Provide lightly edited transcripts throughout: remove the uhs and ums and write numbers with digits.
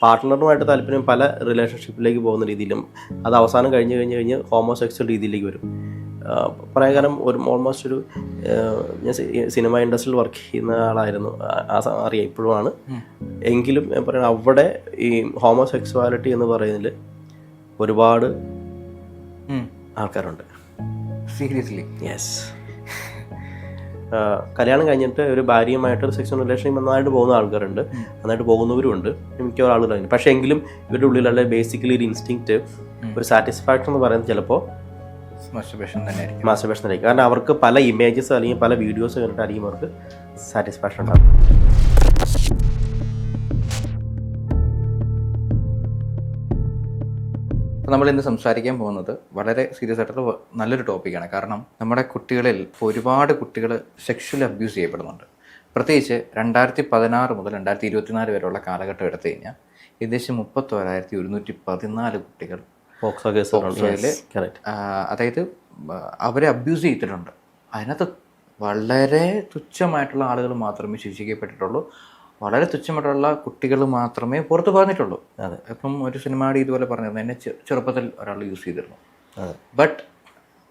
പാർട്ട്ണറുമായിട്ട് താല്പര്യം പല റിലേഷൻഷിപ്പിലേക്ക് പോകുന്ന രീതിയിലും അത് അവസാനം കഴിഞ്ഞ് ഹോമോസെക്സ്വൽ രീതിയിലേക്ക് വരും. പറയാൻ കാരണം ഓൾമോസ്റ്റ് ഒരു ഞാൻ സിനിമ ഇൻഡസ്ട്രിയിൽ വർക്ക് ചെയ്യുന്ന ആളായിരുന്നു, അറിയാം ഇപ്പോഴുമാണ്. എങ്കിലും ഞാൻ പറയുന്നത് അവിടെ ഈ ഹോമോസെക്സ്വാലിറ്റി എന്ന് പറയുന്നതിൽ ഒരുപാട് ആൾക്കാരുണ്ട്. സീരിയസ്ലി? യെസ്. കല്യാണം കഴിഞ്ഞിട്ട് ഒരു ഭാര്യയുമായിട്ട് സെക്സ്വൽ റിലേഷൻ നന്നായിട്ട് പോകുന്ന ആൾക്കാരുണ്ട്, നന്നായിട്ട് പോകുന്നവരുമുണ്ട്, മിക്ക ആളുകളുണ്ട്. പക്ഷേ എങ്കിലും ഇവരുടെ ഉള്ളിലുള്ള ബേസിക്കലി ഒരു ഇൻസ്റ്റിങ്ക്റ്റ്, ഒരു സാറ്റിസ്ഫാക്ഷൻ എന്ന് പറയുന്നത് ചിലപ്പോൾ മാസ്റ്റർബേഷൻ ആയിരിക്കും. കാരണം അവർക്ക് പല ഇമേജസ് അല്ലെങ്കിൽ പല വീഡിയോസ് കണ്ടിട്ടായിരിക്കും അവർക്ക് സാറ്റിസ്ഫാക്ഷൻ ഉണ്ടാകും. നമ്മൾ ഇന്ന് സംസാരിക്കാൻ പോകുന്നത് വളരെ സീരിയസ് ആയിട്ടുള്ള നല്ലൊരു ടോപ്പിക്കാണ്. കാരണം നമ്മുടെ കുട്ടികളിൽ ഒരുപാട് കുട്ടികൾ സെക്ഷൽ അബ്യൂസ് ചെയ്യപ്പെടുന്നുണ്ട്. പ്രത്യേകിച്ച് 2016 മുതൽ 2024 വരെയുള്ള കാലഘട്ടം എടുത്തു കഴിഞ്ഞാൽ ഏകദേശം 31,114 കുട്ടികൾ പോക്സോയിൽ അതായത് അവരെ അബ്യൂസ് ചെയ്തിട്ടുണ്ട്. അതിനകത്ത് വളരെ തുച്ഛമായിട്ടുള്ള ആളുകൾ മാത്രമേ ശിക്ഷിക്കപ്പെട്ടിട്ടുള്ളൂ. വളരെ തുച്ഛമായിട്ടുള്ള കുട്ടികൾ മാത്രമേ പുറത്ത് പറഞ്ഞിട്ടുള്ളൂ. അതെ. ഇപ്പം ഒരു സിനിമാടി ഇതുപോലെ പറഞ്ഞിരുന്നു, എന്നെ ചെറുപ്പത്തിൽ ഒരാൾ യൂസ് ചെയ്തിരുന്നു. ബട്ട്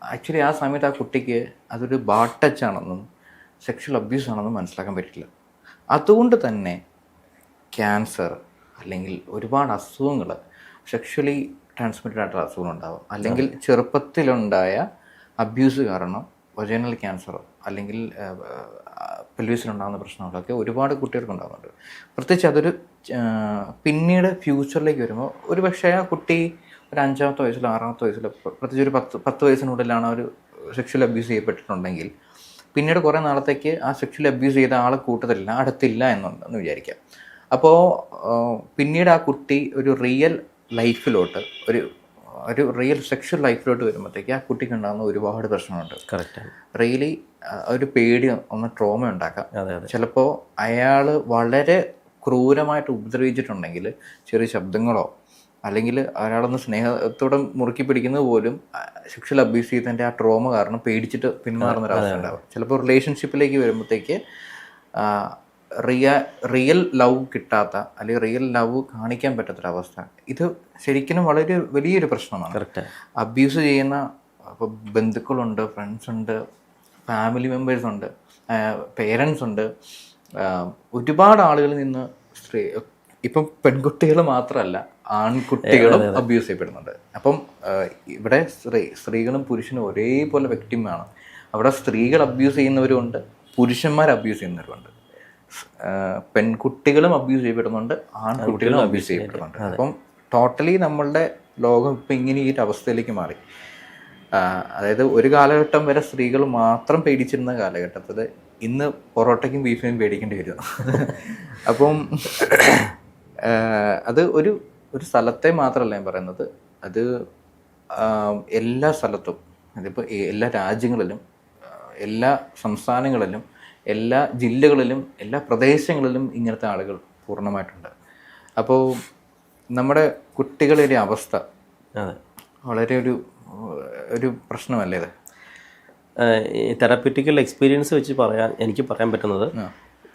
ആക്ച്വലി ആ സമയത്ത് ആ കുട്ടിക്ക് അതൊരു ബാഡ് ടച്ച് ആണെന്നും സെക്ഷൽ അബ്യൂസ് ആണെന്നും മനസ്സിലാക്കാൻ പറ്റില്ല. അതുകൊണ്ട് തന്നെ ക്യാൻസർ അല്ലെങ്കിൽ ഒരുപാട് അസുഖങ്ങൾ, സെക്ഷലി ട്രാൻസ്മിറ്റഡ് ആയിട്ടുള്ള അസുഖങ്ങളുണ്ടാവും. അല്ലെങ്കിൽ ചെറുപ്പത്തിലുണ്ടായ അബ്യൂസ് കാരണം വജൈനൽ ക്യാൻസറോ അല്ലെങ്കിൽ പെൽവിസിലുണ്ടാകുന്ന പ്രശ്നങ്ങളൊക്കെ ഒരുപാട് കുട്ടികൾക്ക് ഉണ്ടാകുന്നുണ്ട്. പ്രത്യേകിച്ച് അതൊരു പിന്നീട് ഫ്യൂച്ചറിലേക്ക് വരുമ്പോൾ ഒരു പക്ഷേ ആ കുട്ടി ഒരു 5ാമത്തെ വയസ്സിലോ 6ാമത്തെ വയസ്സിലോ, പ്രത്യേകിച്ച് ഒരു 10 വയസ്സിനുള്ളിലാണ് ഒരു സെക്ഷൽ അബ്യൂസ് ചെയ്യപ്പെട്ടിട്ടുണ്ടെങ്കിൽ പിന്നീട് കുറേ നാളത്തേക്ക് ആ സെക്ഷൽ അബ്യൂസ് ചെയ്ത ആളെ കൂട്ടത്തില്ല, അടുത്തില്ല എന്നുണ്ടെന്ന് വിചാരിക്കാം. അപ്പോൾ പിന്നീട് ആ കുട്ടി ഒരു റിയൽ ലൈഫിലോട്ട് ഒരു റിയൽ സെക്ഷൽ ലൈഫിലോട്ട് വരുമ്പോഴത്തേക്ക് ആ കുട്ടിക്ക് ഉണ്ടാകുന്ന ഒരുപാട് പ്രശ്നമുണ്ട്. കറക്റ്റാണ്. റിയലി ഒരു പേടി, ട്രോമ ഉണ്ടാക്കാം. ചിലപ്പോൾ അയാൾ വളരെ ക്രൂരമായിട്ട് ഉപദ്രവിച്ചിട്ടുണ്ടെങ്കിൽ ചെറിയ ശബ്ദങ്ങളോ അല്ലെങ്കിൽ ഒരാളൊന്ന് സ്നേഹത്തോടെ മുറുക്കി പിടിക്കുന്നത് പോലും സെക്ഷൽ അബ്യൂസ് ചെയ്തതിൻ്റെ ആ ട്രോമ കാരണം പേടിച്ചിട്ട് പിന്മാറുന്ന ഒരവസ്ഥ ഉണ്ടാവും. ചിലപ്പോൾ റിലേഷൻഷിപ്പിലേക്ക് വരുമ്പോഴത്തേക്ക് റിയൽ ലവ് കിട്ടാത്ത അല്ലെങ്കിൽ റിയൽ ലവ് കാണിക്കാൻ പറ്റാത്തൊരവസ്ഥ. ഇത് ശരിക്കും വളരെ വലിയൊരു പ്രശ്നമാണ്. അബ്യൂസ് ചെയ്യുന്ന ഇപ്പോൾ ബന്ധുക്കളുണ്ട്, ഫ്രണ്ട്സ് ഉണ്ട്, ഫാമിലി മെമ്പേഴ്സ് ഉണ്ട്, പേരൻസ് ഉണ്ട്, ഒരുപാട് ആളുകളിൽ നിന്ന് ഇപ്പം പെൺകുട്ടികൾ മാത്രമല്ല ആൺകുട്ടികളും അബ്യൂസ് ചെയ്യപ്പെടുന്നുണ്ട്. അപ്പം ഇവിടെ സ്ത്രീകളും പുരുഷനും ഒരേപോലെ വ്യക്തിമാണ്. അവിടെ സ്ത്രീകൾ അബ്യൂസ് ചെയ്യുന്നവരുമുണ്ട്, പുരുഷന്മാർ അബ്യൂസ് ചെയ്യുന്നവരുമുണ്ട്. പെൺകുട്ടികളും അബ്യൂസ് ചെയ്യപ്പെടുന്നുണ്ട്, ആൺകുട്ടികളും അബ്യൂസ് ചെയ്യപ്പെടുന്നുണ്ട്. അപ്പം ടോട്ടലി നമ്മളുടെ ലോകം ഇപ്പം ഇങ്ങനെ ഈ ഒരു അവസ്ഥയിലേക്ക് മാറി. അതായത് ഒരു കാലഘട്ടം വരെ സ്ത്രീകൾ മാത്രം പേടിച്ചിരുന്ന കാലഘട്ടത്തിൽ ഇന്ന് പൊറോട്ടയ്ക്കും ബീഫിനും പേടിക്കേണ്ടി വരും. അപ്പം അത് ഒരു സ്ഥലത്തെ മാത്രമല്ല ഞാൻ പറയുന്നത്, അത് എല്ലാ സ്ഥലത്തും, അതിപ്പോൾ എല്ലാ രാജ്യങ്ങളിലും, എല്ലാ സംസ്ഥാനങ്ങളിലും, എല്ലാ ജില്ലകളിലും, എല്ലാ പ്രദേശങ്ങളിലും ഇങ്ങനത്തെ ആളുകൾ പൂർണ്ണമായിട്ടുണ്ട്. അപ്പോൾ നമ്മുടെ കുട്ടികളുടെ അവസ്ഥ വളരെ ഒരു പ്രശ്നമല്ലേ ഇത്? തെറാപ്യൂട്ടിക്കൽ എക്സ്പീരിയൻസ് വെച്ച് എനിക്ക് പറയാൻ പറ്റുന്നത്,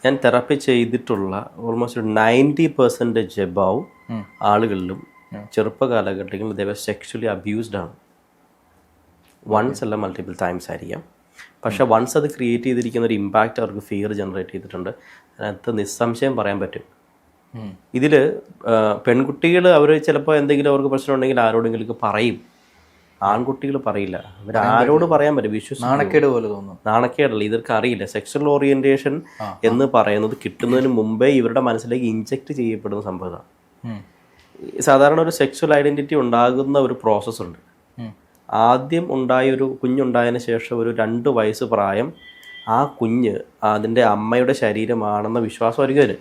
ഞാൻ തെറാപ്പി ചെയ്തിട്ടുള്ള ഓൾമോസ്റ്റ് 90% എബവ് ആളുകളിലും ചെറുപ്പ കാലഘട്ടങ്ങളിൽ ദേ വർ സെക്ഷലി അബ്യൂസ്ഡ് ആണ്. വൺസ് അല്ല മൾട്ടിപ്പിൾ ടൈംസ് ആയിരിക്കാം. പക്ഷെ വൺസ് അത് ക്രിയേറ്റ് ചെയ്തിരിക്കുന്ന ഒരു ഇമ്പാക്റ്റ് അവർക്ക് ഫിയർ ജനറേറ്റ് ചെയ്തിട്ടുണ്ട്. അതിനകത്ത് നിസ്സംശയം പറയാൻ പറ്റും. ഇതിൽ പെൺകുട്ടികൾ അവർ ചിലപ്പോൾ എന്തെങ്കിലും അവർക്ക് പ്രശ്നം ഉണ്ടെങ്കിൽ ആരോടെങ്കിലും പറയും, ആൺകുട്ടികൾ പറയില്ല. അവരാരോട് പറയാൻ പറ്റും? നാണക്കേട് പോലെ തോന്നുന്നു. നാണക്കേടല്ല, ഇവർക്ക് അറിയില്ല. സെക്ഷൽ ഓറിയന്റേഷൻ എന്ന് പറയുന്നത് കിട്ടുന്നതിന് മുമ്പേ ഇവരുടെ മനസ്സിലേക്ക് ഇൻജെക്ട് ചെയ്യപ്പെടുന്ന സംഭവമാണ്. സാധാരണ ഒരു സെക്ഷൽ ഐഡന്റിറ്റി ഉണ്ടാകുന്ന ഒരു പ്രോസസ്സുണ്ട്. ആദ്യം ഒരു കുഞ്ഞുണ്ടായതിന് ശേഷം ഒരു 2 വയസ്സ് പ്രായം ആ കുഞ്ഞ് അതിൻ്റെ അമ്മയുടെ ശരീരമാണെന്ന വിശ്വാസമായിരിക്കും അതിന്.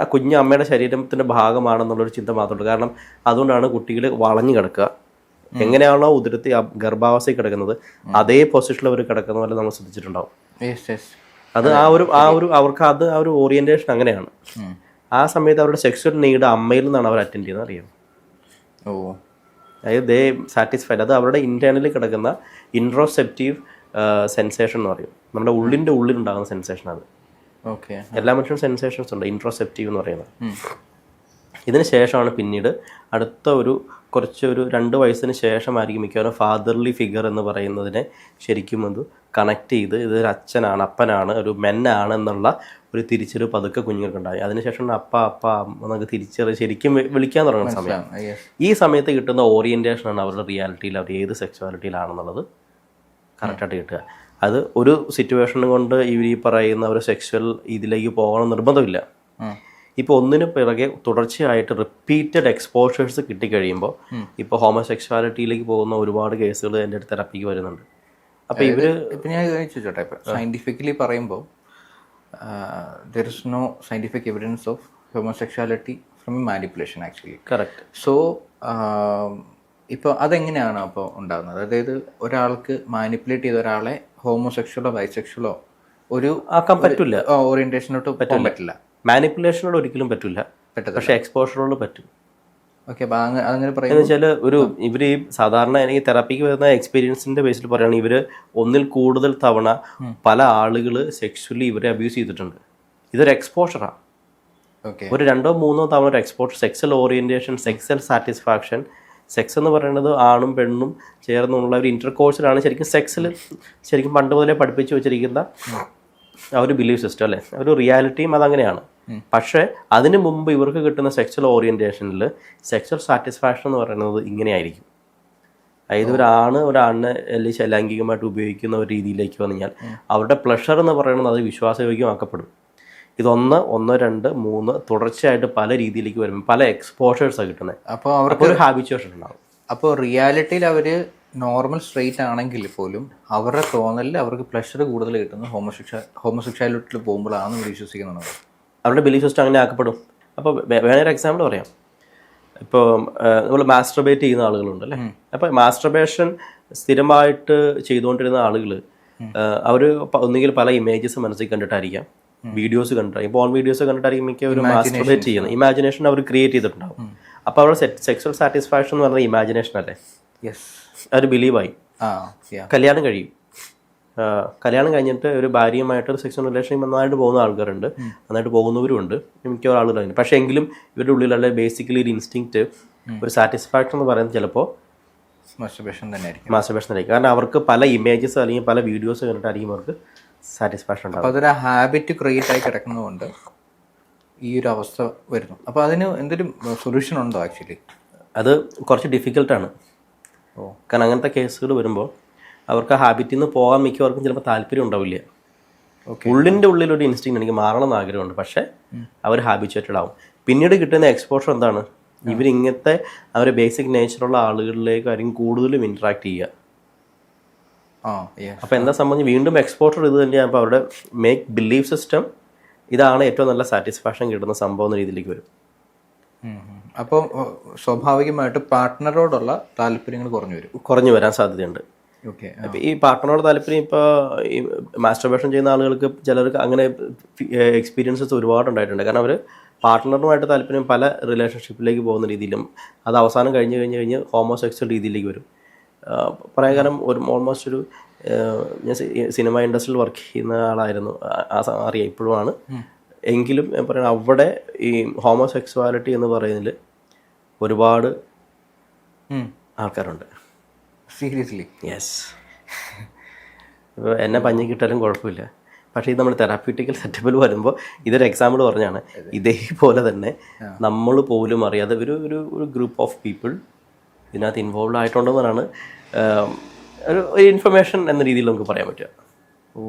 ആ കുഞ്ഞ് അമ്മയുടെ ശരീരത്തിൻ്റെ ഭാഗമാണെന്നുള്ളൊരു ചിന്ത മാത്രമുള്ളൂ. കാരണം അതുകൊണ്ടാണ് കുട്ടികൾ വളഞ്ഞു കിടക്കുക. എങ്ങനെയാണോ ഉദരത്തിൽ ഗർഭാവസ്ഥയിൽ കിടക്കുന്നത് അതേ പൊസിഷനിൽ അവർ കിടക്കുന്ന പോലെ നമ്മൾ ശ്രദ്ധിച്ചിട്ടുണ്ടാവും. അത് അവർക്ക് ആ ഒരു ഓറിയന്റേഷൻ അങ്ങനെയാണ്. ആ സമയത്ത് അവരുടെ സെക്സ്വൽ നീഡ് അമ്മയിൽ നിന്നാണ് അവർ അറ്റൻഡ് ചെയ്യുന്നത്, അറിയാം. അതായത് ദേ സാറ്റിസ്ഫൈഡ്. അത് അവരുടെ ഇന്റേണലി കിടക്കുന്ന ഇൻട്രോസെപ്റ്റീവ് സെൻസേഷൻ എന്ന് പറയും. നമ്മുടെ ഉള്ളിലുണ്ടാകുന്ന സെൻസേഷൻ അത്. ഓക്കെ. എല്ലാ മനുഷ്യനും സെൻസേഷൻസ് ഉണ്ട്, ഇൻട്രോസെപ്റ്റീവ് എന്ന് പറയുന്നത്. ഇതിന് ശേഷമാണ് പിന്നീട് അടുത്ത ഒരു 2 വയസ്സിന് ശേഷമായിരിക്കും മിക്കവാറും ഫാദർലി ഫിഗർ എന്ന് പറയുന്നതിനെ ശരിക്കും അത് കണക്ട് ചെയ്ത് ഇതൊരു അച്ഛനാണ്, അപ്പനാണ്, ഒരു മെന്നാണ് എന്നുള്ള ഒരു തിരിച്ചറിവ് പതുക്കെ കുഞ്ഞുങ്ങൾക്കുണ്ടായി. അതിനുശേഷം അപ്പ എന്നൊക്കെ ശരിക്കും വിളിക്കാൻ തുടങ്ങുന്ന സമയം. ഈ സമയത്ത് കിട്ടുന്ന ഓറിയൻറ്റേഷനാണ് അവരുടെ റിയാലിറ്റിയിൽ അവർ ഏത് സെക്സ്വാലിറ്റിയിലാണെന്നുള്ളത് കറക്റ്റായിട്ട് കിട്ടുക. അത് ഒരു സിറ്റുവേഷൻ കൊണ്ട് ഈ പറയുന്ന ഒരു സെക്സ്വൽ ഇതിലേക്ക് പോകണം നിർബന്ധമില്ല. ഇപ്പോൾ ഒന്നിനു പിറകെ തുടർച്ചയായിട്ട് റിപ്പീറ്റഡ് എക്സ്പോഷേഴ്സ് കിട്ടിക്കഴിയുമ്പോൾ ഇപ്പോൾ ഹോമോസെക്സ്വാലിറ്റിയിലേക്ക് പോകുന്ന ഒരുപാട് കേസുകൾ എൻ്റെ അടുത്ത് തെറാപ്പിക്ക് വരുന്നുണ്ട്. അപ്പോൾ ഇപ്പം ഞാൻ ചോദിച്ചോട്ടെ, ഇപ്പം സയൻറ്റിഫിക്കലി പറയുമ്പോൾ there is no scientific evidence of homosexuality from manipulation actually. Correct. So ഇപ്പോൾ അതെങ്ങനെയാണ് അപ്പോൾ ഉണ്ടാകുന്നത്? അതായത് ഒരാൾക്ക് മാനിപ്പുലേറ്റ് ചെയ്ത ഒരാളെ ഹോമോസെക്ഷലോ ബൈസെക്ഷലോ ഒരു ആക്കാൻ പറ്റില്ല, ഓറിയന്റേഷനോട്ട് പോകാൻ പറ്റില്ല. മാനിപ്പുലേഷനോട് ഒരിക്കലും പറ്റില്ല, പക്ഷേ എക്സ്പോഷറോട് പറ്റും. ഓക്കെ. അപ്പോൾ അങ്ങനെ എന്ന് വെച്ചാൽ ഇവർ ഈ സാധാരണ എനിക്ക് തെറാപ്പിക്ക് വരുന്ന എക്സ്പീരിയൻസിന്റെ ബേസിൽ പറയുകയാണെങ്കിൽ ഇവർ ഒന്നിൽ കൂടുതൽ തവണ പല ആളുകൾ സെക്ഷുവലി ഇവരെ അബ്യൂസ് ചെയ്തിട്ടുണ്ട്. ഇതൊരു എക്സ്പോഷറാണ്. ഒരു 2-3 തവണ ഒരു exposure, sexual orientation, sexual satisfaction. Sex എന്ന് പറയുന്നത് ആണും പെണ്ണും ചേർന്നുള്ള ഒരു ഇന്റർകോഴ്സിലാണ് ശരിക്കും പണ്ട് മുതലേ പഠിപ്പിച്ചു വെച്ചിരിക്കുന്ന ആ ഒരു ബിലീഫ് സിസ്റ്റം അല്ലേ, ഒരു റിയാലിറ്റിയും അതങ്ങനെയാണ്. പക്ഷേ അതിന് മുമ്പ് ഇവർക്ക് കിട്ടുന്ന സെക്സ്വൽ ഓറിയന്റേഷനിൽ സെക്സ്വൽ സാറ്റിസ്ഫാക്ഷൻ എന്ന് പറയുന്നത് ഇങ്ങനെയായിരിക്കും. അതായത് ഒരാണിനെ ലൈംഗികമായിട്ട് ഉപയോഗിക്കുന്ന ഒരു രീതിയിലേക്ക് വന്നു കഴിഞ്ഞാൽ അവരുടെ പ്ലഷർ എന്ന് പറയുന്നത് അത് വിശ്വാസയോഗ്യമാക്കപ്പെടും. ഇത് 1, 2, 3 തുടർച്ചയായിട്ട് പല രീതിയിലേക്ക് വരുമ്പോൾ പല എക്സ്പോഷേഴ്സാണ് കിട്ടുന്നത്. അപ്പോൾ അവർക്ക് ഒരു ഹാബിച്വേഷൻ ഉണ്ടാകും. അപ്പോൾ റിയാലിറ്റിയിൽ അവർ നോർമൽ സ്ട്രെയിറ്റ് ആണെങ്കിൽ പോലും അവരുടെ തോന്നലിൽ അവർക്ക് പ്ലഷർ കൂടുതൽ കിട്ടുന്നത് ഹോമോസെക്ഷാലിറ്റിയിൽ പോകുമ്പോഴാണെന്ന് വിശ്വസിക്കുന്നുണ്ട്. അവരുടെ ബിലീഫ് സിസ്റ്റം അങ്ങനെ ആക്കപ്പെടും. അപ്പോൾ വേണൊരു എക്സാമ്പിൾ പറയാം. ഇപ്പോൾ നമ്മൾ മാസ്റ്റർബേറ്റ് ചെയ്യുന്ന ആളുകളുണ്ട് അല്ലേ. അപ്പോൾ മാസ്റ്റർബേഷൻ സ്ഥിരമായിട്ട് ചെയ്തുകൊണ്ടിരുന്ന ആളുകൾ അവർ ഒന്നുകിൽ പല ഇമേജസ് മനസ്സിൽ കണ്ടിട്ടായിരിക്കാം, വീഡിയോസ് കണ്ടിട്ടായിരിക്കും, പോൺ വീഡിയോസ് കണ്ടിട്ടായിരിക്കും മിക്ക ഒരു മാസ്റ്റർബേറ്റ് ചെയ്യുന്നത്. ഇമാജിനേഷൻ അവർ ക്രിയേറ്റ് ചെയ്തിട്ടുണ്ടാവും. അപ്പോൾ അവരുടെ സെക്സ്വൽ സാറ്റിസ്ഫാക്ഷൻ എന്ന് പറയുന്നത് ഇമാജിനേഷൻ അല്ലേ. അവർ ബിലീവായി കല്യാണം കഴിയും. കല്യാണം കഴിഞ്ഞിട്ട് ഒരു ഭാര്യയുമായിട്ട് ഒരു സെക്സ്വൽ റിലേഷൻ നന്നായിട്ട് പോകുന്ന ആൾക്കാരുണ്ട്, നന്നായിട്ട് പോകുന്നവരുമുണ്ട്, മിക്ക ആളുകളുണ്ട്. പക്ഷേ എങ്കിലും ഇവരുടെ ഉള്ളിലുള്ള ബേസിക്കലി ഒരു ഇൻസ്റ്റിങ്ക്റ്റ്, ഒരു സാറ്റിസ്ഫാക്ഷൻ എന്ന് പറയുന്നത് ചിലപ്പോൾ മാസ്റ്റർബേഷൻ തന്നെയായിരിക്കും. കാരണം അവർക്ക് പല ഇമേജസ് അല്ലെങ്കിൽ പല വീഡിയോസ് കണ്ടിട്ടായിരിക്കും അവർക്ക് സാറ്റിസ്ഫാക്ഷൻ ഉണ്ടാവും. അപ്പോൾ അതൊരു ഹാബിറ്റ് ക്രിയേറ്റ് ആയി കിടക്കുന്നതുകൊണ്ട് ഈ ഒരു അവസ്ഥ വരുന്നു. അപ്പോൾ അതിന് എന്തൊരു സൊല്യൂഷൻ ഉണ്ടോ? ആക്ച്വലി അത് കുറച്ച് ഡിഫിക്കൽട്ടാണ്. കാരണം അങ്ങനത്തെ കേസുകൾ വരുമ്പോൾ അവർക്ക് ആ ഹാബിറ്റിൽ നിന്ന് പോകാൻ മിക്കവർക്കും ചിലപ്പോൾ താല്പര്യം ഉണ്ടാവില്ല. ഉള്ളിൻ്റെ ഉള്ളിലൊരു ഇൻസ്റ്റിങ് എനിക്ക് മാറണം എന്ന് ആഗ്രഹമുണ്ട്, പക്ഷേ അവർ ഹാബിച്വേറ്റഡ് ആവും. പിന്നീട് കിട്ടുന്ന എക്സ്പോഷർ എന്താണ്? ഇവരിങ്ങനത്തെ അവരെ ബേസിക് നേച്ചറുള്ള ആളുകളിലേക്കായിരിക്കും കൂടുതലും ഇൻട്രാക്ട് ചെയ്യുക. അപ്പോൾ എന്താ സംബന്ധിച്ച് വീണ്ടും എക്സ്പോഷർ ഇത് തന്നെയാണ്. അപ്പോൾ അവരുടെ മേക്ക് ബിലീഫ് സിസ്റ്റം ഇതാണ് ഏറ്റവും നല്ല സാറ്റിസ്ഫാക്ഷൻ കിട്ടുന്ന സംഭവം എന്ന രീതിയിലേക്ക് വരും. അപ്പോൾ സ്വാഭാവികമായിട്ട് പാർട്ട്ണറോടുള്ള താല്പര്യങ്ങൾ കുറഞ്ഞു വരാൻ സാധ്യതയുണ്ട്. അപ്പോൾ ഈ പാർട്ട്ണറോട് താല്പര്യം ഇപ്പോൾ ഈ മാസ്റ്റർബേഷൻ ചെയ്യുന്ന ആളുകൾക്ക് ചിലർക്ക് അങ്ങനെ എക്സ്പീരിയൻസസ് ഒരുപാടുണ്ടായിട്ടുണ്ട്. കാരണം അവർ പാർട്ട്ണറുമായിട്ട് താല്പര്യം പല റിലേഷൻഷിപ്പിലേക്ക് പോകുന്ന രീതിയിലും അത് അവസാനം കഴിഞ്ഞ് ഹോമോസെക്സ്വൽ രീതിയിലേക്ക് വരും. പറയാൻ കാരണം ഓൾമോസ്റ്റ് ഒരു ഞാൻ സിനിമ ഇൻഡസ്ട്രിയിൽ വർക്ക് ചെയ്യുന്ന ആളായിരുന്നു, അറിയാം ഇപ്പോഴുമാണ്. എങ്കിലും ഞാൻ പറയുന്നത് അവിടെ ഈ ഹോമോസെക്സ്വാലിറ്റി എന്ന് പറയുന്നതിൽ ഒരുപാട് ആൾക്കാരുണ്ട്. സീരിയസ്ലി? യെസ്. ഇപ്പോൾ എന്നെ പഞ്ഞി കിട്ടാനും കുഴപ്പമില്ല, പക്ഷേ ഇത് നമ്മൾ തെറാപ്യൂട്ടിക്കൽ സെറ്റപ്പിൽ വരുമ്പോൾ ഇതൊരു എക്സാമ്പിൾ പറഞ്ഞാണ്. ഇതേപോലെ തന്നെ നമ്മൾ പോലും അറിയാതെ ഒരു ഗ്രൂപ്പ് ഓഫ് പീപ്പിൾ ഇതിനകത്ത് ഇൻവോൾവ് ആയിട്ടുണ്ടെന്നാണ് ഒരു ഇൻഫർമേഷൻ എന്ന രീതിയിൽ നമുക്ക് പറയാൻ പറ്റുക.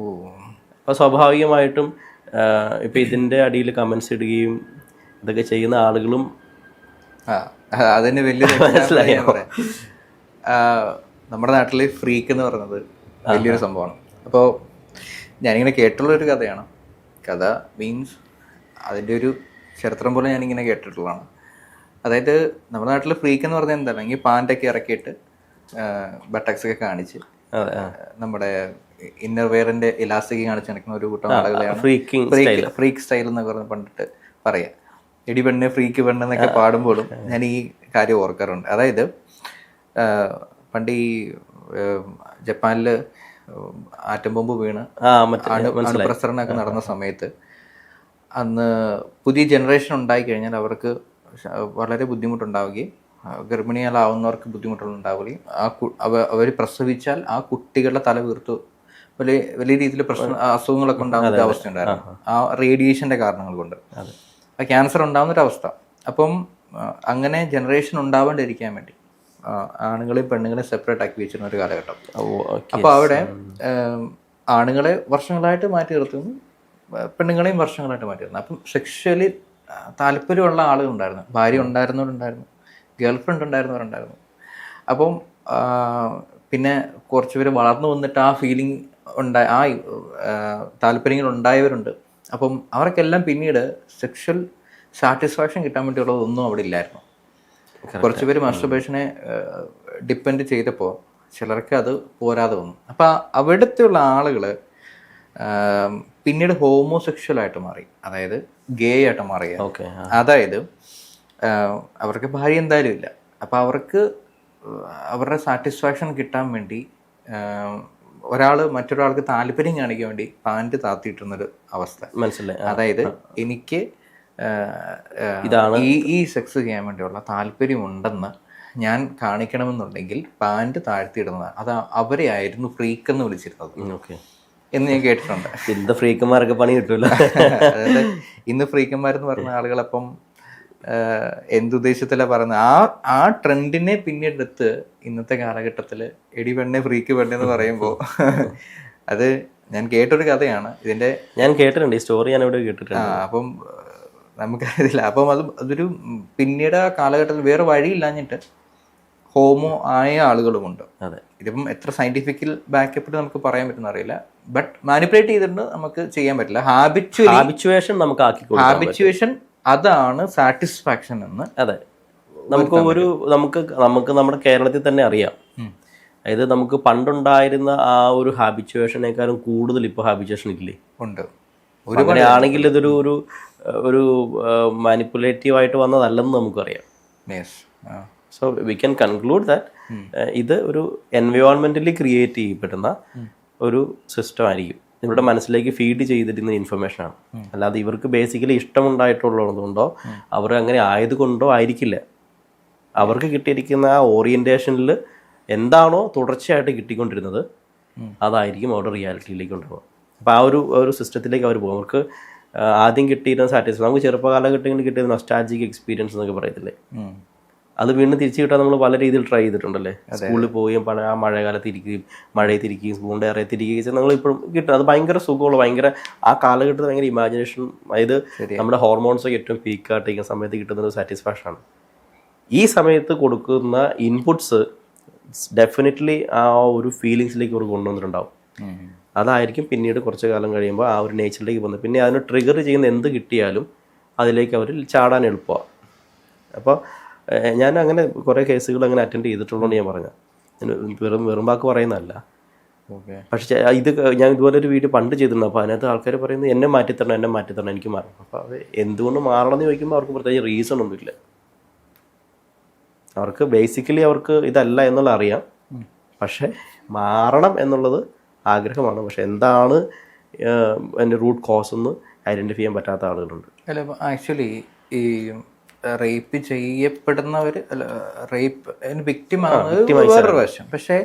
അപ്പോൾ സ്വാഭാവികമായിട്ടും ഇപ്പോൾ ഇതിൻ്റെ അടിയിൽ കമൻസ് ഇടുകയും ഇതൊക്കെ ചെയ്യുന്ന ആളുകളും അതിന് വലിയ മനസ്സിലായോ? നമ്മുടെ നാട്ടിൽ ഫ്രീക്ക് എന്ന് പറയുന്നത് വലിയൊരു സംഭവമാണ്. അപ്പോൾ ഞാനിങ്ങനെ കേട്ടുള്ളൊരു കഥയാണ്. കഥ മീൻസ് അതിൻ്റെ ഒരു ചരിത്രം പോലെ ഞാനിങ്ങനെ കേട്ടിട്ടുള്ളതാണ്. അതായത് നമ്മുടെ നാട്ടിൽ ഫ്രീക്ക് എന്ന് പറഞ്ഞാൽ എന്താണ്, ഈ പാൻ്റൊക്കെ ഇറക്കിയിട്ട് ബട്ടക്സ് ഒക്കെ കാണിച്ച് നമ്മുടെ ഇന്നർ വെയറിന്റെ ഇലാസ്റ്റിക് കാണിച്ച് നടക്കുന്ന ഒരു കൂട്ടം ആളുകളെയാണ് ഫ്രീക്ക് സ്റ്റൈൽ എന്നൊക്കെ പറഞ്ഞ് പണ്ടിട്ട് പറയാം. എടി പെണ്ണ്, ഫ്രീക്ക് പെണ്ണ് എന്നൊക്കെ പാടുമ്പോഴും ഞാൻ ഈ കാര്യം ഓർക്കാറുണ്ട്. അതായത് പണ്ട് ഈ ജപ്പാനിൽ ആറ്റം ബോംബ് വീണ് അണുപ്രസരണമൊക്കെ നടന്ന സമയത്ത് അന്ന് പുതിയ ജനറേഷൻ ഉണ്ടായി കഴിഞ്ഞാൽ അവർക്ക് വളരെ ബുദ്ധിമുട്ടുണ്ടാവുകയും ഗർഭിണികളാവുന്നവർക്ക് ബുദ്ധിമുട്ടുകളുണ്ടാവുകയും അവർ പ്രസവിച്ചാൽ ആ കുട്ടികളുടെ തല വീർത്തു വലിയ വലിയ രീതിയിൽ അസുഖങ്ങളൊക്കെ ഉണ്ടാകുന്ന അവസ്ഥ ഉണ്ടായിരുന്നു ആ റേഡിയേഷൻ്റെ കാരണങ്ങൾ കൊണ്ട്. ആ ക്യാൻസർ ഉണ്ടാകുന്നൊരവസ്ഥ. അപ്പം അങ്ങനെ ജനറേഷൻ ഉണ്ടാവാണ്ടിരിക്കാൻ വേണ്ടി ആണുങ്ങളെയും പെണ്ണുങ്ങളെയും സെപ്പറേറ്റ് ആക്കി വെച്ചിരുന്ന ഒരു കാലഘട്ടം. അപ്പോൾ അവിടെ ആണുങ്ങളെ വർഷങ്ങളായിട്ട് മാറ്റി നിർത്തുന്നു, പെണ്ണുങ്ങളെയും വർഷങ്ങളായിട്ട് മാറ്റി നിർത്തുന്നു. അപ്പം സെക്ഷലി താല്പര്യമുള്ള ആളുകളുണ്ടായിരുന്നു, ഭാര്യ ഉണ്ടായിരുന്നവരുണ്ടായിരുന്നു, ഗേൾ ഫ്രണ്ട് ഉണ്ടായിരുന്നവരുണ്ടായിരുന്നു. അപ്പം പിന്നെ കുറച്ച് പേര് വളർന്നു വന്നിട്ട് ആ ഫീലിംഗ് താല്പര്യങ്ങൾ ഉണ്ടായവരുണ്ട്. അപ്പം അവർക്കെല്ലാം പിന്നീട് സെക്ഷൽ സാറ്റിസ്ഫാക്ഷൻ കിട്ടാൻ വേണ്ടിയുള്ളതൊന്നും അവിടെ ഇല്ലായിരുന്നു. കുറച്ച് പേര് മാസ്റ്റർബേഷനെ ഡിപ്പെൻഡ് ചെയ്തപ്പോൾ ചിലർക്ക് അത് പോരാതെ വന്നു. അപ്പം അവിടുത്തെയുള്ള ആളുകൾ പിന്നീട് ഹോമോസെക്ഷലായിട്ട് മാറി, അതായത് ഗേ ആയിട്ട് മാറിയ. അതായത് അവർക്ക് ഭാര്യ എന്തായാലും ഇല്ല. അപ്പം അവർക്ക് അവരുടെ സാറ്റിസ്ഫാക്ഷൻ കിട്ടാൻ വേണ്ടി ഒരാൾ മറ്റൊരാൾക്ക് താല്പര്യം കാണിക്കാൻ വേണ്ടി പാൻറ് താത്തിയിട്ടുന്നൊരു അവസ്ഥ. മനസ്സിലായി. അതായത് എനിക്ക് ഈ സെക്സ് ചെയ്യാൻ വേണ്ടിയുള്ള താല്പര്യമുണ്ടെന്ന് ഞാൻ കാണിക്കണമെന്നുണ്ടെങ്കിൽ പാൻറ് താഴ്ത്തിയിടുന്നതാണ്. അത് അവരെ ആയിരുന്നു ഫ്രീക്ക് എന്ന് വിളിച്ചിരുന്നത് എന്ന് ഞാൻ കേട്ടിട്ടുണ്ട്. ഇന്ന് ഫ്രീക്കന്മാരൊക്കെ പണി കിട്ടൂല. അതായത് ഇന്ന് ഫ്രീക്കന്മാരെന്ന് പറഞ്ഞ ആളുകളപ്പം എന്തുദ്ദേശത്തിലാണ് പറയുന്നത്, ആ ട്രെൻഡിനെ പിന്നീടെടുത്ത് ഇന്നത്തെ കാലഘട്ടത്തിൽ എടി പെണ്ണെ ഫ്രീക്ക് പെണ്ണെ എന്ന് പറയുമ്പോൾ അത് ഞാൻ കേട്ടൊരു കഥയാണ്. ഇതിന്റെ ഞാൻ കേട്ടിട്ടുണ്ട്, ഈ സ്റ്റോറി ഞാൻ ഇവിടെ കേട്ടിട്ടുണ്ട്. അപ്പം നമുക്കറിയില്ല. അപ്പം അതൊരു പിന്നീട് ആ കാലഘട്ടത്തിൽ വേറെ വഴിയില്ലാഞ്ഞിട്ട് ഹോമോ ആയ ആളുകളുമുണ്ട്. അതെ, ഇതിപ്പം എത്ര സയന്റിഫിക്കൽ ബാക്കപ്പിൽ നമുക്ക് പറയാൻ പറ്റുന്ന അറിയില്ല. ബട്ട് മാനിപ്പുലേറ്റ് ചെയ്തിട്ട് നമുക്ക് ചെയ്യാൻ പറ്റില്ല. ഹാബിച്വേഷൻ നമുക്ക് ഹാബിച്വേഷൻ അതാണ് സാറ്റിസ്ഫാക്ഷൻ എന്ന്. അതെ, നമുക്ക് നമ്മുടെ കേരളത്തിൽ തന്നെ അറിയാം. അതായത് നമുക്ക് പണ്ടുണ്ടായിരുന്ന ആ ഒരു ഹാബിച്വേഷനേക്കാളും കൂടുതൽ ഇപ്പോൾ ഹാബിച്വേഷൻ ഇല്ലേ ഉണ്ട്. അങ്ങനെയാണെങ്കിൽ ഇതൊരു ഒരു മാനിപ്പുലേറ്റീവ് ആയിട്ട് വന്നതല്ലെന്ന് നമുക്കറിയാം. So we can conclude that ഇത് ഒരു എൻവയോൺമെന്റലി ക്രിയേറ്റ് ചെയ്യപ്പെടുന്ന ഒരു സിസ്റ്റം ആയിരിക്കും. ഇവരുടെ മനസ്സിലേക്ക് ഫീഡ് ചെയ്തിരുന്ന ഇൻഫർമേഷനാണ്. അല്ലാതെ ഇവർക്ക് ബേസിക്കലി ഇഷ്ടമുണ്ടായിട്ടുള്ളതുകൊണ്ടോ അവർ അങ്ങനെ ആയതുകൊണ്ടോ ആയിരിക്കില്ല. അവർക്ക് കിട്ടിയിരിക്കുന്ന ആ ഓറിയന്റേഷനിൽ എന്താണോ തുടർച്ചയായിട്ട് കിട്ടിക്കൊണ്ടിരുന്നത് അതായിരിക്കും അവരുടെ റിയാലിറ്റിയിലേക്ക് കൊണ്ടുപോകുക. അപ്പോൾ ആ ഒരു സിസ്റ്റത്തിലേക്ക് അവർ പോകും. അവർക്ക് ആദ്യം കിട്ടിയിരുന്ന സാറ്റിസ്ഫാക്ഷൻ, നമുക്ക് ചെറുപ്പകാലഘട്ടങ്ങളിൽ കിട്ടിയ നൊസ്റ്റാൾജിക് എക്സ്പീരിയൻസ് എന്നൊക്കെ പറയത്തില്ലേ, അത് വീണ്ടും തിരിച്ചു കിട്ടാൻ നമ്മൾ പല രീതിയിൽ ട്രൈ ചെയ്തിട്ടുണ്ടല്ലേ. സ്കൂളിൽ പോവുകയും ആ മഴക്കാലത്ത് ഇരിക്കുകയും മഴയത്തിരിക്കുകയും സ്പൂണിൻ്റെ ഇറയത്തിരിക്കുകയും നമ്മളിപ്പോഴും കിട്ടും. അത് ഭയങ്കര സുഖമുള്ള, ഭയങ്കര ആ കാലഘട്ടത്തിൽ ഭയങ്കര ഇമാജിനേഷൻ, അതായത് നമ്മുടെ ഹോർമോൺസൊക്കെ ഏറ്റവും പീക്കായിട്ടിരിക്കുന്ന സമയത്ത് കിട്ടുന്ന ഒരു സാറ്റിസ്ഫാക്ഷനാണ്. ഈ സമയത്ത് കൊടുക്കുന്ന ഇൻപുട്സ് ഡെഫിനറ്റ്ലി ആ ഒരു ഫീലിങ്സിലേക്ക് അവർ കൊണ്ടുവന്നിട്ടുണ്ടാവും. അതായിരിക്കും പിന്നീട് കുറച്ച് കാലം കഴിയുമ്പോൾ ആ ഒരു നേച്ചറിലേക്ക് പോകുന്നത്. പിന്നെ അതിന് ട്രിഗർ ചെയ്യുന്ന എന്ത് കിട്ടിയാലും അതിലേക്ക് അവർ ചാടാൻ എളുപ്പമാണ്. അപ്പോൾ ഞാൻ അങ്ങനെ കുറേ കേസുകൾ അങ്ങനെ അറ്റൻഡ് ചെയ്തിട്ടുള്ളതുകൊണ്ട് ഞാൻ പറഞ്ഞ വെറും വാക്ക് പറയുന്നതല്ല. പക്ഷേ ഇത് ഞാൻ ഇതുപോലെ ഒരു വീഡിയോ പണ്ട് ചെയ്തിരുന്നു. അപ്പോൾ അതിനകത്ത് ആൾക്കാർ പറയുന്നത് എന്നെ മാറ്റിത്തരണം എനിക്ക് മാറണം. അപ്പോൾ അത് എന്തുകൊണ്ട് മാറണം എന്ന് ചോദിക്കുമ്പോൾ അവർക്ക് പ്രത്യേകിച്ച് റീസൺ ഒന്നുമില്ല. അവർക്ക് ബേസിക്കലി അവർക്ക് ഇതല്ല എന്നുള്ള അറിയാം, പക്ഷെ മാറണം എന്നുള്ളത് ആഗ്രഹമാണ്. പക്ഷെ എന്താണ് എൻ്റെ റൂട്ട് കോസ് എന്ന് ഐഡൻറ്റിഫൈ ചെയ്യാൻ പറ്റാത്ത ആളുകളുണ്ട്. അല്ല, ആക്ച്വലി ഈ റേപ്പ് ചെയ്യപ്പെടുന്നവർ, റേപ്പ് വിക്ടിം ആകുന്നത് വേറൊരു വശം. പക്ഷേ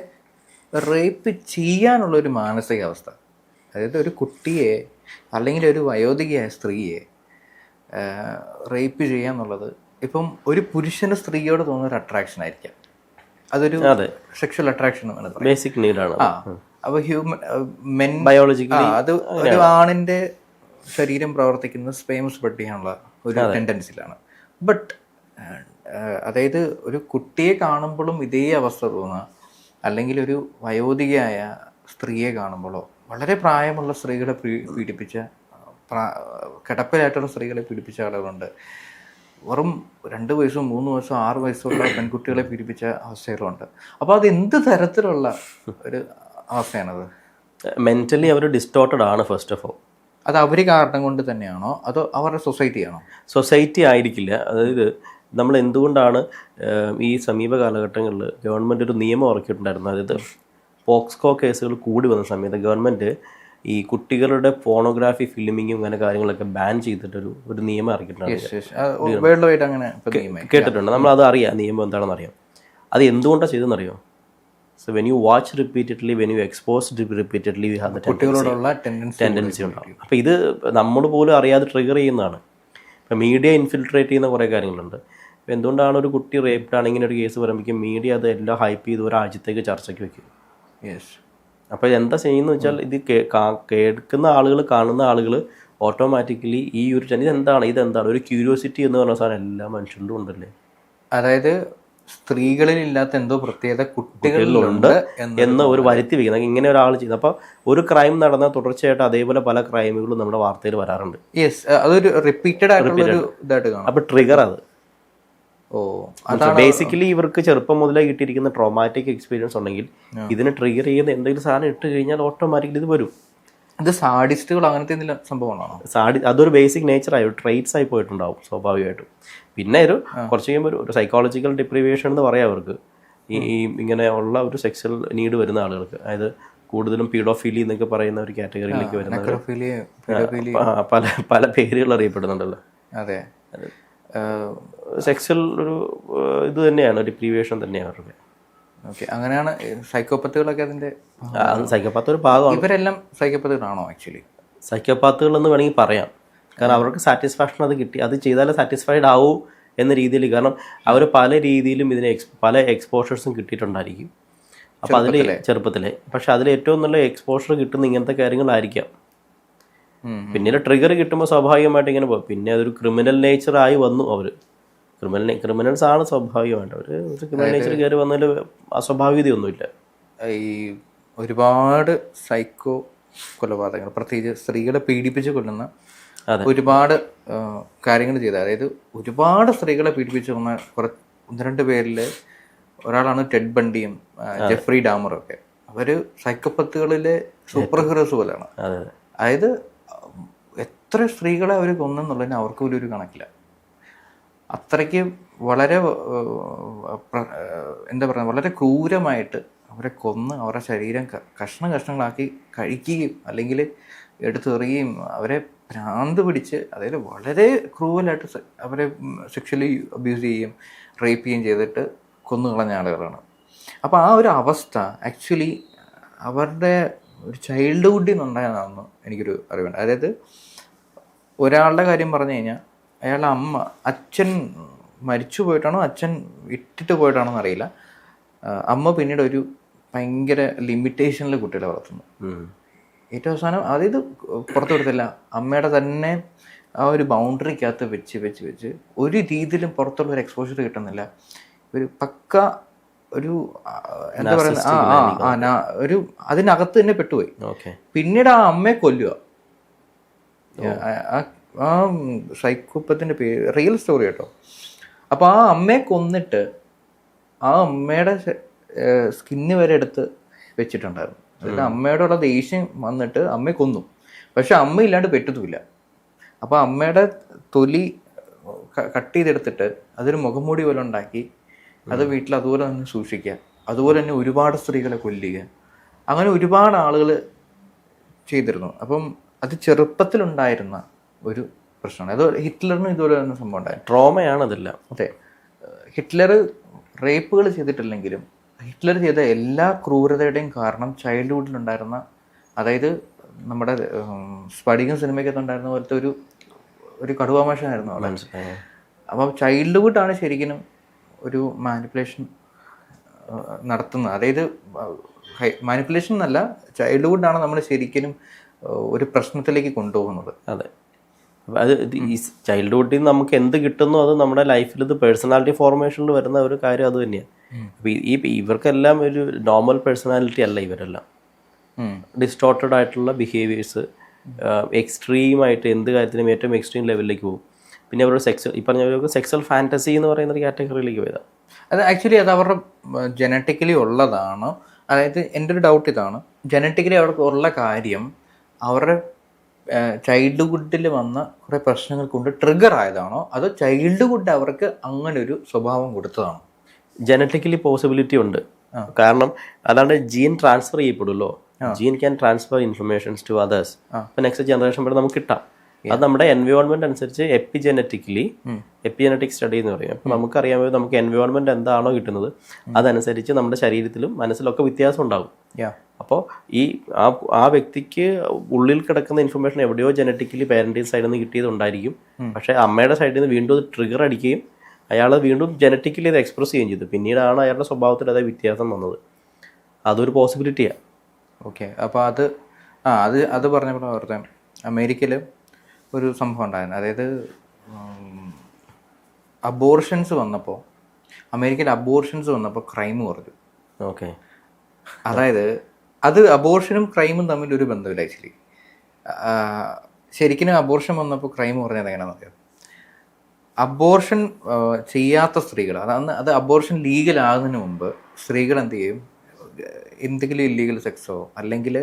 റേപ്പ് ചെയ്യാനുള്ളൊരു മാനസികാവസ്ഥ, അതായത് ഒരു കുട്ടിയെ അല്ലെങ്കിൽ ഒരു വയോധികയായ സ്ത്രീയെ റേപ്പ് ചെയ്യാന്നുള്ളത് ഇപ്പം ഒരു പുരുഷന് സ്ത്രീയോട് തോന്നുന്ന ഒരു അട്രാക്ഷൻ ആയിരിക്കാം. അതൊരു സെക്ഷൽ അട്രാക്ഷൻ ബേസിക് നീഡാണ്. അപ്പോൾ മെൻ ബയോളജിക്കലി അത് ഒരു ആണിന്റെ ശരീരം പ്രവർത്തിക്കുന്നത് സ്പേംസ് ബഡ് ചെയ്യാനുള്ള ഒരു ടെൻഡൻസിലാണ്. ബട്ട് അതായത് ഒരു കുട്ടിയെ കാണുമ്പോഴും ഇതേ അവസ്ഥ തോന്നുക, അല്ലെങ്കിൽ ഒരു വയോധികയായ സ്ത്രീയെ കാണുമ്പോഴോ, വളരെ പ്രായമുള്ള സ്ത്രീകളെ പീഡിപ്പിച്ച, കിടപ്പിലായിട്ടുള്ള സ്ത്രീകളെ പീഡിപ്പിച്ച ആളുകളുണ്ട്. വെറും 2 വയസ്സും 3 വയസ്സും 6 വയസ്സുള്ള പെൺകുട്ടികളെ പീഡിപ്പിച്ച അവസ്ഥകളുണ്ട്. അപ്പോൾ അത് എന്ത് തരത്തിലുള്ള ഒരു അവസ്ഥയാണത്? മെന്റലി അവർ ഡിസ്റ്റോർട്ടഡ് ആണ് ഫസ്റ്റ് ഓഫ് ഓൾ. അത് അവർ കാരണം കൊണ്ട് തന്നെയാണോ അതോ അവരുടെ സൊസൈറ്റിയാണോ? സൊസൈറ്റി ആയിരിക്കില്ല. അതായത് നമ്മൾ എന്തുകൊണ്ടാണ് ഈ സമീപ കാലഘട്ടങ്ങളിൽ ഗവൺമെൻറ് ഒരു നിയമം ഇറക്കിയിട്ടുണ്ടായിരുന്നു. അതായത് പോക്സ്കോ കേസുകൾ കൂടി വന്ന സമയത്ത് ഗവൺമെൻറ് ഈ കുട്ടികളുടെ ഫോണോഗ്രാഫി ഫിലിമിങ്ങും അങ്ങനെ കാര്യങ്ങളൊക്കെ ബാൻ ചെയ്തിട്ടൊരു നിയമം ഇറക്കിയിട്ടുണ്ട്. വേൾഡ് വൈഡ് അങ്ങനെ കേട്ടിട്ടുണ്ട്. നമ്മളത് അറിയാം, നിയമം എന്താണെന്ന് അറിയാം. അത് എന്തുകൊണ്ടാണ് ചെയ്തെന്നറിയോ? So when you watch repeatedly, when you exposed repeatedly, we have the കുട്ടികളോടുള്ള ടെൻഡൻസി ഉണ്ടാവും. അപ്പോൾ ഇത് നമ്മൾ പോലും അറിയാതെ ട്രിഗർ ചെയ്യുന്നതാണ്. ഇപ്പം മീഡിയ ഇൻഫിൽട്രേറ്റ് ചെയ്യുന്ന കുറേ കാര്യങ്ങളുണ്ട്. ഇപ്പോൾ എന്തുകൊണ്ടാണ് ഒരു കുട്ടി റേപ്ഡ് ആണ് ഇങ്ങനെ ഒരു കേസ് പറയുമ്പോഴേക്കും മീഡിയ അത് എല്ലാം ഹൈപ്പ് ചെയ്ത് ഒരാഴ്ചത്തേക്ക് ചർച്ചയ്ക്ക് വെക്കും. അപ്പോൾ എന്താ ചെയ്യുന്നത് വെച്ചാൽ ഇത് കേൾക്കുന്ന ആളുകൾ, കാണുന്ന ആളുകൾ ഓട്ടോമാറ്റിക്കലി ഈ ഒരു ഇതെന്താണ് ഒരു ക്യൂരിയോസിറ്റി എന്ന് പറഞ്ഞ സാധനം എല്ലാ മനുഷ്യരിലും ഉണ്ടല്ലേ. അതായത് സ്ത്രീകളിൽ ഇല്ലാത്ത എന്തോ പ്രത്യേകത കുട്ടികളിലുണ്ട് എന്ന് ഒരു വരുത്തി വെക്കുന്നത് ഇങ്ങനെ ഒരാൾ ചെയ്യുന്നത്. അപ്പോൾ ഒരു ക്രൈം നടന്നാൽ തുടർച്ചയായിട്ട് അതേപോലെ പല ക്രൈമുകളും നമ്മുടെ വാർത്തയിൽ വരാറുണ്ട്. അതൊരു റിപ്പീറ്റഡ് ആയിട്ടുള്ള ഇതായിട്ട് കാണാം. അപ്പോൾ ട്രിഗർ അത് ബേസിക്കലി ഇവർക്ക് ചെറുപ്പം മുതലേ കിട്ടിയിരിക്കുന്ന ട്രോമാറ്റിക് എക്സ്പീരിയൻസ് ഉണ്ടെങ്കിൽ ഇതിനെ ട്രിഗർ ചെയ്യുന്ന എന്തെങ്കിലും സാധനം ഇട്ട് കഴിഞ്ഞാൽ ഓട്ടോമാറ്റിക്കലി ഇത് വരും. ഇത് സാഡിസ്റ്റുകൾ അങ്ങനത്തെ എന്തെങ്കിലും സംഭവമാണോ? അതൊരു ബേസിക് നേച്ചറായി, ഒരു ട്രൈറ്റ്സ് ആയി പോയിട്ടുണ്ടാവും സ്വാഭാവികമായിട്ടും. പിന്നെ കുറച്ച് കഴിയുമ്പോൾ ഒരു സൈക്കോളജിക്കൽ ഡിപ്രിവേഷൻ എന്ന് പറയാം അവർക്ക്. ഈ ഇങ്ങനെ ഉള്ള ഒരു സെക്സ്വൽ നീഡ് വരുന്ന ആളുകൾക്ക്, അതായത് കൂടുതലും പീഡോഫീലി എന്നൊക്കെ പറയുന്ന ഒരു കാറ്റഗറിയിലേക്ക് വരുന്നത് പല പേരുകൾ അറിയപ്പെടുന്നുണ്ടല്ലോ. അതെ, സെക്സ്വൽ ഒരു ഇത് തന്നെയാണ്, ഡിപ്രിവേഷൻ തന്നെയാണ് അവർക്ക്. ഓക്കെ, അങ്ങനെയാണ് സൈക്കോപ്പത്തുകളൊക്കെ അതിൻ്റെ സൈക്കോപാത്ത് ഒരു ഭാഗമാണ്. ഇവരെല്ലാം സൈക്കോപ്പത്തുകളാണോ? ആക്ച്വലി സൈക്കോപാത്തുകൾ എന്ന് വേണമെങ്കിൽ പറയാം. കാരണം അവർക്ക് സാറ്റിസ്ഫാക്ഷൻ അത് കിട്ടി, അത് ചെയ്താലേ സാറ്റിസ്ഫൈഡ് ആവൂ എന്ന രീതിയിൽ. കാരണം അവർ പല രീതിയിലും ഇതിന് പല എക്സ്പോഷേഴ്സും കിട്ടിയിട്ടുണ്ടായിരിക്കും. അപ്പോൾ അതിൽ ചെറുപ്പത്തിലെ, പക്ഷെ അതിൽ ഏറ്റവും നല്ല എക്സ്പോഷർ കിട്ടുന്ന ഇങ്ങനത്തെ കാര്യങ്ങളായിരിക്കാം. പിന്നീട് ട്രിഗർ കിട്ടുമ്പോൾ സ്വാഭാവികമായിട്ട് ഇങ്ങനെ പോകും. പിന്നെ അതൊരു ക്രിമിനൽ നേച്ചറായി വന്നു. അവർ ക്രിമിനൽസ് ആണ് സ്വാഭാവികമായിട്ട്. അവർ ക്രിമിനൽ നേച്ചർ കയറി വന്നതിൽ അസ്വാഭാവികതയൊന്നുമില്ല. ഈ ഒരുപാട് സൈക്കോ കൊലപാതകങ്ങൾ, പ്രത്യേകിച്ച് സ്ത്രീകളെ പീഡിപ്പിച്ച് കൊല്ലുന്ന ഒരുപാട് കാര്യങ്ങൾ ചെയ്ത, അതായത് ഒരുപാട് സ്ത്രീകളെ പീഡിപ്പിച്ച് കൊന്ന ഒന്ന് രണ്ട് പേരിൽ ഒരാളാണ് ടെഡ് ബണ്ടിയും ജെഫ്രി ഡാമറും ഒക്കെ. അവർ സൈക്കോപ്പത്തുകളിലെ സൂപ്പർ ഹീറോസ് പോലെയാണ്. അതായത് എത്ര സ്ത്രീകളെ അവർ കൊന്നെന്നുള്ളതിന് അവർക്ക് പോലും ഒരു കണക്കില്ല. അത്രയ്ക്ക് വളരെ എന്താ പറയുക, വളരെ ക്രൂരമായിട്ട് അവരെ കൊന്ന് അവരുടെ ശരീരം കഷ്ണങ്ങളാക്കി കഴിക്കുകയും അല്ലെങ്കിൽ എടുത്തെറിയുകയും അവരെ ഭ്രാന്ത് പിടിച്ച്, അതായത് വളരെ ക്രൂവലായിട്ട് അവരെ സെക്ഷലി അബ്യൂസ് ചെയ്യുകയും റേപ്പ് ചെയ്യുകയും ചെയ്തിട്ട് കൊന്നുകളഞ്ഞ ആളുകളാണ്. അപ്പോൾ ആ ഒരു അവസ്ഥ ആക്ച്വലി അവരുടെ ഒരു ചൈൽഡ്ഹുഡിൽ നിന്നുണ്ടായതാണെന്ന് എനിക്കൊരു അറിവുണ്ട്. അതായത് ഒരാളുടെ കാര്യം പറഞ്ഞു കഴിഞ്ഞാൽ അയാളുടെ അച്ഛൻ മരിച്ചു പോയിട്ടാണോ അച്ഛൻ ഇട്ടിട്ട് പോയിട്ടാണോ എന്നറിയില്ല. അമ്മ പിന്നീട് ഒരു ഭയങ്കര ലിമിറ്റേഷനിൽ കുട്ടികളെ വളർത്തുന്നു. ഏറ്റവും അവസാനം അതായത് പുറത്തു കൊടുത്തില്ല, അമ്മയുടെ തന്നെ ആ ഒരു ബൗണ്ടറിക്കകത്ത് വെച്ച് ഒരു രീതിയിലും പുറത്തുള്ള ഒരു എക്സ്പോഷർ കിട്ടുന്നില്ല. ഒരു പക്ക ഒരു എന്താ പറയുക, ഒരു അതിനകത്ത് തന്നെ പെട്ടുപോയി. പിന്നീട് ആ അമ്മയെ കൊല്ലുക. ആ സൈക്കോപ്പത്തിൻ്റെ പേര് റിയൽ സ്റ്റോറി കേട്ടോ. അപ്പോൾ ആ അമ്മയെ കൊന്നിട്ട് ആ അമ്മയുടെ സ്കിന്ന് വരെ എടുത്ത് വെച്ചിട്ടുണ്ടായിരുന്നു. അതിൽ അമ്മയോടുള്ള ദേഷ്യം വന്നിട്ട് അമ്മയെ കൊന്നു. പക്ഷെ അമ്മ ഇല്ലാണ്ട് പെട്ടതുമില്ല. അപ്പോൾ അമ്മയുടെ തൊലി കട്ട് ചെയ്തെടുത്തിട്ട് അതൊരു മുഖംമൂടി പോലെ ഉണ്ടാക്കി അത് വീട്ടിൽ അതുപോലെ തന്നെ സൂക്ഷിക്കുക. അതുപോലെ തന്നെ ഒരുപാട് സ്ത്രീകളെ കൊല്ലുക. അങ്ങനെ ഒരുപാട് ആളുകൾ ചെയ്തിരുന്നു. അപ്പം അത് ചെറുപ്പത്തിലുണ്ടായിരുന്ന ഒരു പ്രശ്നമാണ്. അത് ഹിറ്റ്ലറിനും ഇതുപോലെ തന്നെ സംഭവം ഉണ്ടായിരുന്നു. ട്രോമയാണ് അതെല്ലാം. അതെ, ഹിറ്റ്ലർ റേപ്പുകൾ ചെയ്തിട്ടില്ലെങ്കിലും ഹിറ്റ്ലർ ചെയ്ത എല്ലാ ക്രൂരതയുടെയും കാരണം ചൈൽഡ്ഹുഡിലുണ്ടായിരുന്ന, അതായത് നമ്മുടെ സ്പടികം സിനിമയ്ക്കകത്ത് ഉണ്ടായിരുന്ന പോലത്തെ ഒരു കടുവാമാഷനായിരുന്നു അവിടെ. അപ്പം ചൈൽഡ്ഹുഡാണ് ശരിക്കും ഒരു മാനിപ്പുലേഷൻ നടത്തുന്നത്. അതായത് മാനിപ്പുലേഷൻ എന്നല്ല, ചൈൽഡ്ഹുഡാണ് നമ്മൾ ശരിക്കും ഒരു പ്രശ്നത്തിലേക്ക് കൊണ്ടുപോകുന്നത്. അതെ, അത് ഈ ചൈൽഡ്ഹുഡിൽ നിന്ന് നമുക്ക് എന്ത് കിട്ടുന്നു അത് നമ്മുടെ ലൈഫിൽ ഇത് പേഴ്സണാലിറ്റി ഫോർമേഷനിൽ വരുന്ന ഒരു കാര്യം അത് തന്നെയാണ്. അപ്പോൾ ഇവർക്കെല്ലാം ഒരു നോർമൽ പേഴ്സണാലിറ്റി അല്ല ഇവരെല്ലാം. ഡിസ്റ്റോർട്ടഡ് ആയിട്ടുള്ള ബിഹേവിയേഴ്സ്, എക്സ്ട്രീമായിട്ട് എന്ത് കാര്യത്തിനും ഏറ്റവും എക്സ്ട്രീം ലെവലിലേക്ക് പോകും. പിന്നെ അവരുടെ ഈ പറഞ്ഞവർക്ക് സെക്സ്വൽ ഫാൻറ്റസി എന്ന് പറയുന്ന ഒരു കാറ്റഗറിയിലേക്ക് പോയതാണ്. അത് ആക്ച്വലി അത് അവരുടെ ജനറ്റിക്കലി ഉള്ളതാണ്. അതായത് എൻ്റെ ഒരു ഡൗട്ട് ഇതാണ്, ജനറ്റിക്കലി അവർക്ക് ഉള്ള കാര്യം അവരുടെ ചൈൽഡ്ഹുഡിൽ വന്ന കുറേ പ്രശ്നങ്ങൾ കൊണ്ട് ട്രിഗർ ആയതാണോ, അതോ ചൈൽഡ്ഹുഡ് അവർക്ക് അങ്ങനെ ഒരു സ്വഭാവം കൊടുത്തതാണോ? ജനറ്റിക്കലി പോസിബിലിറ്റി ഉണ്ട്. കാരണം അതാണ്ട് ജീൻ ട്രാൻസ്ഫർ ചെയ്യപ്പെടുമല്ലോ. Gene can transfer informations to others. അപ്പോൾ നെക്സ്റ്റ് ജനറേഷൻ വരെ നമുക്ക് കിട്ടാം. അത് നമ്മുടെ എൻവയോൺമെന്റ് അനുസരിച്ച് എപ്പിജനറ്റിക് സ്റ്റഡി എന്ന് പറയും. അപ്പോൾ നമുക്കറിയാൻ നമുക്ക് എൻവയോൺമെന്റ് എന്താണോ കിട്ടുന്നത് അതനുസരിച്ച് നമ്മുടെ ശരീരത്തിലും മനസ്സിലൊക്കെ വ്യത്യാസം ഉണ്ടാകും. അപ്പോൾ ആ വ്യക്തിക്ക് ഉള്ളിൽ കിടക്കുന്ന ഇൻഫർമേഷൻ എവിടെയോ ജനറ്റിക്കലി പാരന്റീസ് സൈഡിൽ നിന്ന് കിട്ടിയതുണ്ടായിരിക്കും. പക്ഷേ അമ്മയുടെ സൈഡിൽ നിന്ന് വീണ്ടും അത് ട്രിഗർ അടിക്കുകയും അയാൾ വീണ്ടും ജനറ്റിക്കലി അത് എക്സ്പ്രസ് ചെയ്യുകയും ചെയ്തു. പിന്നീടാണ് അയാളുടെ സ്വഭാവത്തിൽ അതായത് വ്യത്യാസം വന്നത്. അതൊരു പോസിബിലിറ്റിയാണ്. ഓക്കെ. അപ്പോൾ അത് പറഞ്ഞപ്പോൾ ഓർത്തെ അമേരിക്കയിൽ ഒരു സംഭവം ഉണ്ടായിരുന്നു. അതായത് അമേരിക്കയിൽ അബോർഷൻസ് വന്നപ്പോൾ ക്രൈം കുറഞ്ഞു. ഓക്കെ. അതായത് അബോർഷനും ക്രൈമും തമ്മിൽ ഒരു ബന്ധമില്ല ആക്ച്വലി. ശരിക്കും അബോർഷൻ വന്നപ്പോൾ ക്രൈം കുറഞ്ഞത് എങ്ങനെയാണെന്ന് അറിയാം. അബോർഷൻ ചെയ്യാത്ത സ്ത്രീകൾ, അത് അബോർഷൻ ലീഗലാകുന്നതിന് മുമ്പ് സ്ത്രീകൾ എന്ത് ചെയ്യും, എന്തെങ്കിലും ഇല്ലീഗൽ സെക്സോ അല്ലെങ്കിൽ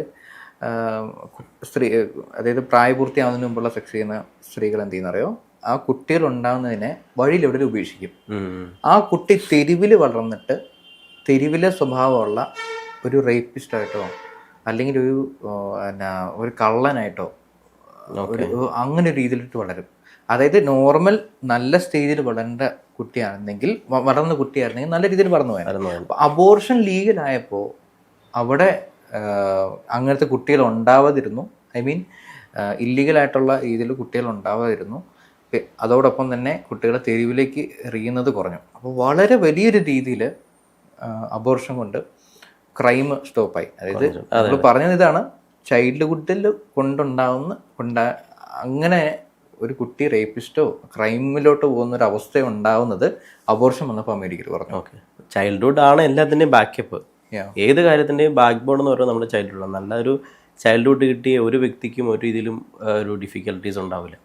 അതായത് പ്രായപൂർത്തിയാവുന്നതിന് മുമ്പുള്ള സെക്സ് ചെയ്യുന്ന സ്ത്രീകൾ എന്ത് ചെയ്യുന്നറിയോ, ആ കുട്ടികൾ ഉണ്ടാകുന്നതിനെ വഴിയിൽ എവിടെ ഉപേക്ഷിക്കും. ആ കുട്ടി തെരുവിൽ വളർന്നിട്ട് തെരുവിലെ സ്വഭാവമുള്ള ഒരു റേപ്പിസ്റ്റായിട്ടോ അല്ലെങ്കിൽ ഒരു കള്ളനായിട്ടോ അങ്ങനെ ഒരു രീതിയിലിട്ട് വളരും. അതായത് നോർമൽ നല്ല സ്റ്റേജിൽ വളരേണ്ട വളർന്ന കുട്ടിയായിരുന്നെങ്കിൽ നല്ല രീതിയിൽ വളർന്നു പോയാൽ. അപ്പോൾ അബോർഷൻ ലീഗലായപ്പോൾ അവിടെ അങ്ങനത്തെ കുട്ടികൾ ഉണ്ടാവാതിരുന്നു. ഇല്ലീഗലായിട്ടുള്ള രീതിയിൽ കുട്ടികൾ ഉണ്ടാവാതിരുന്നു. അതോടൊപ്പം തന്നെ കുട്ടികളെ തെരുവിലേക്ക് എറിയുന്നത് കുറഞ്ഞു. അപ്പോൾ വളരെ വലിയൊരു രീതിയിൽ അബോർഷൻ കൊണ്ട് ക്രൈം സ്റ്റോപ്പായി. അതായത് നമ്മൾ പറഞ്ഞത് ഇതാണ്, ചൈൽഡ്ഹുഡിൽ അങ്ങനെ ഒരു കുട്ടി റേപ്പിസ്റ്റോ ക്രൈമിലോട്ട് പോകുന്ന ഒരു അവസ്ഥ ഉണ്ടാവുന്നത് അബോർഷൻ വന്നപ്പോൾ അമേരിക്കയിൽ പറഞ്ഞു. ഓക്കെ. ചൈൽഡ്ഹുഡ് ആണ് എല്ലാത്തിൻ്റെയും ബാക്കപ്പ്. ഏത് കാര്യത്തിൻ്റെയും ബാക്ക് ബോൺ എന്ന് പറയുന്നത് നമ്മുടെ ചൈൽഡ്ഹുഡാണ്. നല്ലൊരു ചൈൽഡ്ഹുഡ് കിട്ടിയ ഒരു വ്യക്തിക്കും ഒരു രീതിയിലും ഒരു ഡിഫിക്കൽട്ടീസ് ഉണ്ടാവില്ല.